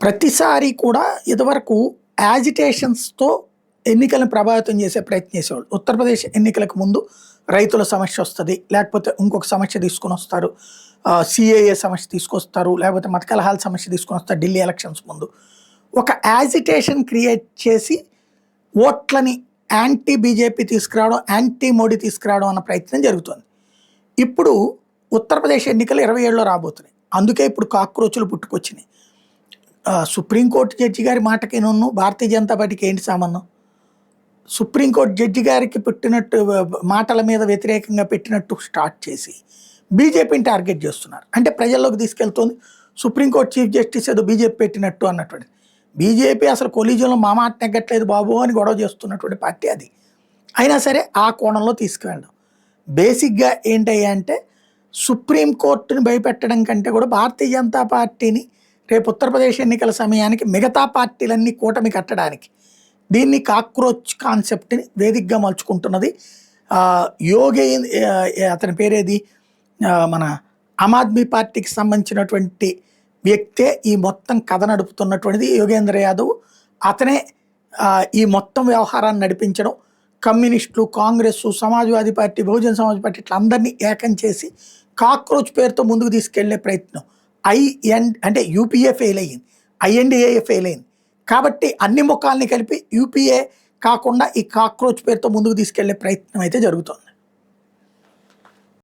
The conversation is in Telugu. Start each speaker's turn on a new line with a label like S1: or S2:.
S1: ప్రతిసారి కూడా ఇదివరకు యాజిటేషన్స్‌తో ఎన్నికలను ప్రభావితం చేసే ప్రయత్నం చేసేవాళ్ళు. ఉత్తరప్రదేశ్ ఎన్నికలకు ముందు రైతుల సమస్య వస్తది. లేకపోతే ఇంకొక సమస్య తీసుకొనొస్తారు. సీఏఏ సమస్య తీసుకొస్తారు. లేకపోతే మత కలహాల సమస్య తీసుకొనొస్తారు ఢిల్లీ ఎలక్షన్స్ ముందు. ఒక యాజిటేషన్ క్రియేట్ చేసి ఓట్లని యాంటీ బీజేపీ తీసుకురావడం, యాంటీ మోడీ తీసుకురావడం అన్న ప్రయత్నం జరుగుతోంది. ఇప్పుడు ఉత్తరప్రదేశ్ ఎన్నికలు 27లో రాబోతున్నాయి. అందుకే ఇప్పుడు కాక్రోచులు పుట్టుకొచ్చినాయి. సుప్రీంకోర్టు జడ్జి గారి మాటకిను భారతీయ జనతా పార్టీకి ఏంటి సంబంధం? సుప్రీంకోర్టు జడ్జి గారికి పెట్టినట్టు మాటల మీద వ్యతిరేకంగా పెట్టినట్టు స్టార్ట్ చేసి బీజేపీని టార్గెట్ చేస్తున్నారు. అంటే ప్రజల్లోకి తీసుకెళ్తుంది సుప్రీంకోర్టు చీఫ్ జస్టిస్ ఏదో బీజేపీ పెట్టినట్టు అన్నటువంటి. బీజేపీ అసలు కొలీజంలో మా మాట నెగ్గట్లేదు బాబు అని గొడవ చేస్తున్నటువంటి పార్టీ అది. అయినా సరే ఆ కోణంలో తీసుకువెళ్ళడం బేసిక్గా ఏంటయ్యా అంటే సుప్రీంకోర్టుని భయపెట్టడం కంటే కూడా భారతీయ జనతా పార్టీని రేపు ఉత్తరప్రదేశ్ ఎన్నికల సమయానికి మిగతా పార్టీలన్నీ కూటమి కట్టడానికి దీన్ని కాక్రోచ్ కాన్సెప్ట్ని వేదికగా మలుచుకుంటున్నది. యోగి అతని పేరేది మన ఆమ్ ఆద్మీ పార్టీకి సంబంధించినటువంటి వ్యక్తే ఈ మొత్తం కథ నడుపుతున్నటువంటిది యోగేంద్ర యాదవ్. అతనే ఈ మొత్తం వ్యవహారాన్ని నడిపించడం. కమ్యూనిస్టులు, కాంగ్రెస్, సమాజ్వాదీ పార్టీ, బహుజన్ సమాజ్ పార్టీ ఇట్లా అందరినీ ఏకం చేసి కాక్రోచ్ పేరుతో ముందుకు తీసుకెళ్లే ప్రయత్నం. అంటే యూపీఏ ఫెయిల్ అయ్యింది, ఐఎన్డీఏ ఫెయిల్ అయింది. కాబట్టి అన్ని ముఖాలని కలిపి యూపీఏ కాకుండా ఈ కాక్రోచ్ పేరుతో ముందుకు తీసుకెళ్లే ప్రయత్నం అయితే జరుగుతుంది.